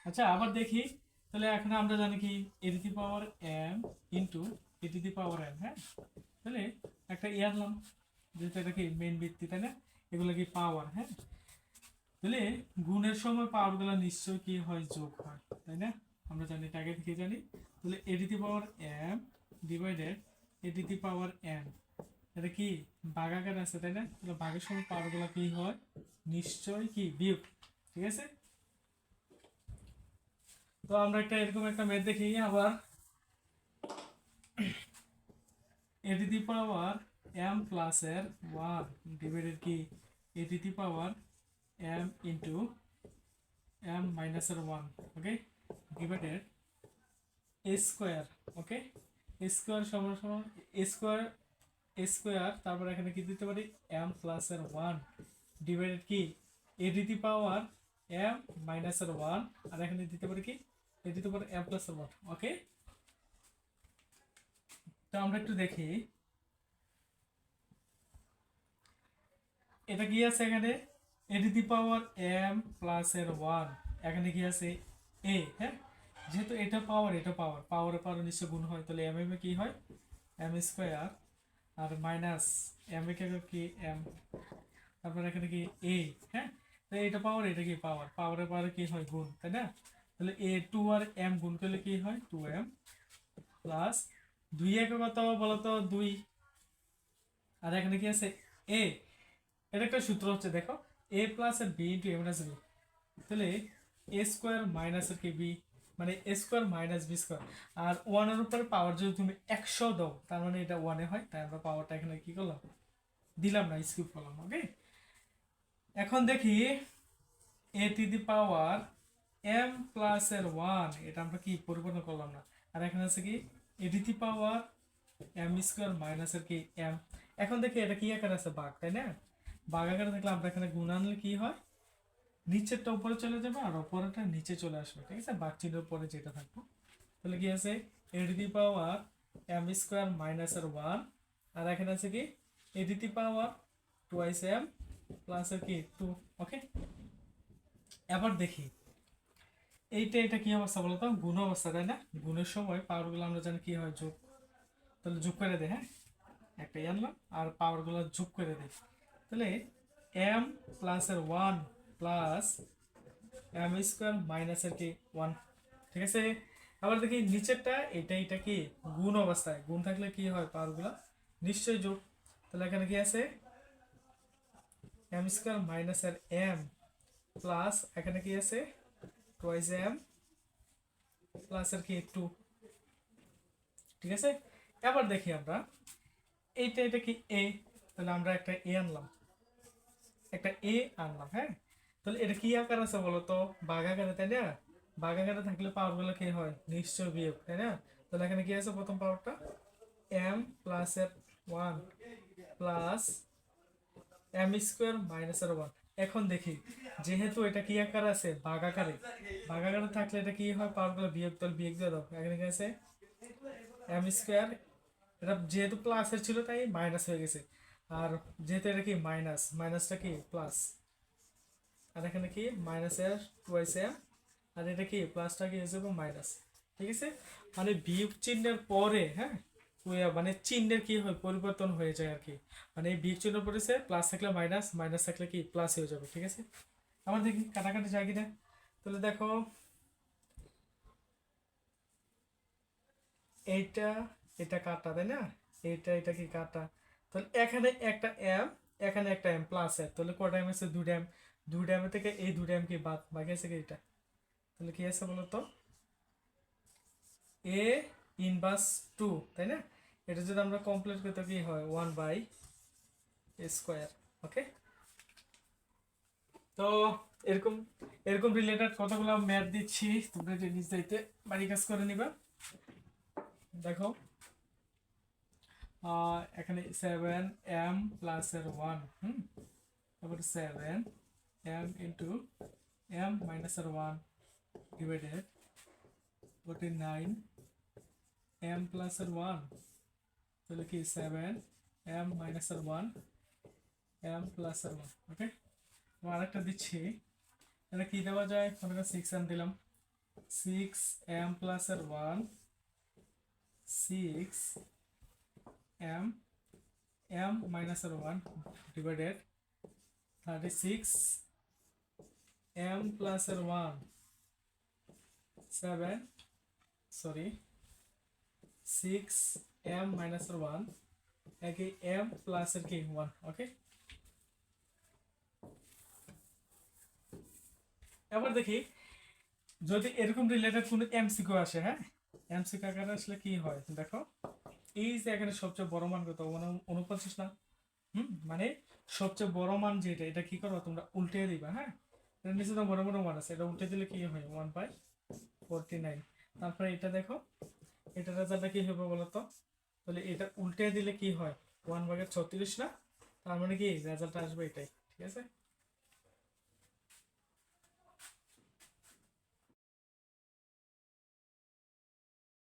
আচ্ছা আবার দেখি, তাহলে এখন আমরা জানি কি a to the power m into a to the power n, হ্যাঁ। তাহলে একটা আনলাম, যেহেতু এটা কি মেন ভিত্তি, তাই না? এগুলো কি পাওয়ার, হ্যাঁ। তাহলে গুণের সময় পাওয়ারগুলো নিশ্চয়ই কি হয়, যোগ হয়, তাই না? আমরা জানি, এটা আগে থেকে জানি। তাহলে a to the power m divided a to the power n, এটা কি ভাগাকার আছে, তাই না? তাহলে ভাগের সময় পাওয়ারগুলো কি হয়, নিশ্চয়ই কি বিয়োগ। ঠিক আছে, তো আমরা একটা এরকম একটা ম্যাথ দেখি আবার। A to the power m plus এর ওয়ান ডিভাইডেড কি a to the power m into M minus এর one, okay, divided a square, okay. A square সমান সমান এ স্কোয়ার, এ স্কোয়ার, তারপর এখানে কি দিতে পারি, এম প্লাস এর ওয়ান ডিভাইডেড কি a to the power m minus এর ওয়ান, আর এখানে দিতে পারি কি a to the power m plus এর ওয়ান, ওকে। তো আমরা একটু দেখি এটা কি আছে এখানে, a to the power m plus এর ওয়ান, এখানে কি আছে এ, হ্যাঁ। যেহেতু এটা পাওয়ার, এটা পাওয়ার, পাওয়ারে পাওয়ার নিশ্চয় গুণ হয়, তাহলে এম এম কি হয়, M square, R minus M A কে কি এম, তারপর এখানে কি এ, হ্যাঁ। তো এটা পাওয়ার, এটা কি পাওয়ার, পাওয়ারে পাওয়ারে কি হয়, গুণ, তাই না? তাহলে এ টু আর এম গুণ করলে কি হয়, টু এম প্লাস দুই একে কত বলতো, দুই, আর এখানে কি আছে এ। এটা একটা সূত্র হচ্ছে, দেখো, এ প্লাস আর বি ইন্টু এ মাইনাস বি, তাহলে এ স্কোয়ার মাইনাস আর কি বি, মানে এ স্কোয়ার মাইনাস বি স্কোয়ার। আর ওয়ানের উপরে পাওয়ার যদি তুমি 100 দাও, তার মানে এটা ওয়ানে হয়, তাই আমরা পাওয়ারটা এখানে কি করলাম, দিলাম না, স্কিপ করলাম, ওকে। এখন দেখি a to the power m plus এর ওয়ান, এটা আমরা কি পরিবর্তন করলাম না, আর এখানে আছে কি a to the power m square minus এর কি এম। এখন দেখি এটা কি আকারে আছে, ভাগ, তাই না? ভাগ আকারে থাকলে আমরা এখানে গুণ আনলে কি হয়, নিচেরটা উপরে চলে যাবে আর উপরেরটা নিচে চলে আসবে, ঠিক আছে, ভাগ চিহ্নের উপরে যেটা থাকবে। তাহলে কি আছে a to the power m square minus এর ওয়ান, আর এখানে আছে কি a to the power twice m plus এর কি টু, ওকে। এবার দেখি এইটা, এটা কি অবস্থা বলতো, গুণ অবস্থা, তাই না? গুণের সময় পাওয়ারগুলো আমরা জানি কি হয়, যোগ। তাহলে যোগ করে দেয়, হ্যাঁ, একটা আনলাম আর পাওয়ারগুলো যোগ করে দেয়। তাহলে এম প্লাস এর one plus M square minus এর কি ওয়ান, ঠিক আছে। আবার দেখি নিচেরটা, এটা এটা কি গুণ অবস্থায়, গুণ থাকলে কি হয়, পাওয়ারগুলো নিশ্চয়ই যোগ। তাহলে এখানে কি আছে এম স্কোয়ার মাইনাস এর এম প্লাস এখানে কি আছে টুয়াইস এম প্লাস এর কি টু, ঠিক আছে। এবার দেখি আমরা এইটা, এটা কি এ, তাহলে আমরা একটা এ আনলাম, একটা এ আনলাম, হ্যাঁ। তাহলে এটা কি আকার আছে বলতো, ভাগ আকারে, তাই না? ভাগ আকারে থাকলে পাওয়ার গুলো কি হয়, নিশ্চয় বিয়োগ, তাই না? তাহলে এখানে কি আছে প্রথম পাওয়ারটা এম প্লাস এর one plus M square minus এর ওয়ান। এখন দেখি যেহেতু এটা কি আকার আছে, ভাগ আকারে, ভাগ আকারে থাকলে এটা কি হয়, পাওয়ার গুলো বিয়োগ, তাহলে বিয়োগ দিয়ে দাও, এখানে কি আছে এম স্কোয়ার, এটা যেহেতু প্লাসের ছিল তাই মাইনাস হয়ে গেছে, আর যেহেতু এটা কি মাইনাস, মাইনাসটা কি প্লাস, আর এখানে কি মাইনাস এর টুয়াইস এম, আর এটা কি প্লাসটা কি হয়ে যাবে মাইনাস, ঠিক আছে। মানে বিয়োগ চিহ্নের পরে, হ্যাঁ, মানে চিহ্নের কি হয়, পরিবর্তন হয়ে যায় আর কি। মানে এই বিয়োগ চিহ্ন পড়েছে, প্লাস থাকলে মাইনাস, মাইনাস থাকলে কি প্লাস হয়ে যাবে, ঠিক আছে। আমার দেখি কাটাকাটি যায় কিনা। তাহলে দেখো এইটা, এটা কাটা, তাই না? এইটা, এটা কি কাটা, তাহলে এখানে একটা এম, এখানে একটা এম প্লাস এর, তাহলে কটা এম আছে, দুইটা এম, দুইটা এম থেকে এই দুইটা এম কি বাদ, বাকি আছে কি এটা। তাহলে কি আছে বলতো, এ ইনভার্স টু, তাই না? এটা যদি আমরা কমপ্লিট করতে কি হয়, ওয়ান বাই স্কোয়ার, ওকে। তো এরকম, এরকম রিলেটেড কতগুলো ম্যাথ দিচ্ছি, তোমরা যে নিজ দায়িত্বে বাড়ি কাজ করে নিবা। দেখো এখানে সেভেন এম প্লাস এর ওয়ান, তারপরে seven M into M minus এর ওয়ান ডিভাইডেড 49 এম প্লাস এর ওয়ান, তাহলে কি সেভেন এম মাইনাস এর ওয়ান এম প্লাস এর ওয়ান, ওকে। আরেকটা দিচ্ছি, এটা কি দেওয়া যায়, মনে করেন 6 এম দিলাম, সিক্স এম প্লাস এর one, six M M minus এর ওয়ান ডিভাইডেড 36 এম প্লাস এর ওয়ান 7, সরি 6 এম মাইনাস এর ওয়ান একে এম প্লাস এর কি ওয়ান। ওকে, এবার দেখি যদি এরকম রিলেটেড কোনো এমসিকিউ আসে, হ্যাঁ এমসিকিউ আকারে আসলে কি হয় দেখো। এই যে এখানে সবচেয়ে বড় মান কত, 49 না? মানে সবচেয়ে বড় মান যেটা, এটা কি করবা তোমরা উল্টে দিবা। হ্যাঁ, এর নিচে তো বড় বড় মান আছে, এটা উল্টে দিলে কি হয় 1/49। তারপরে এটা দেখো, এটা রেজাল্টটা কি হবে বলো তো? তাহলে এটা উল্টে দিলে কি হয় 1/36 না? তার মানে কি রেজাল্ট আসবে এটাই। ঠিক আছে।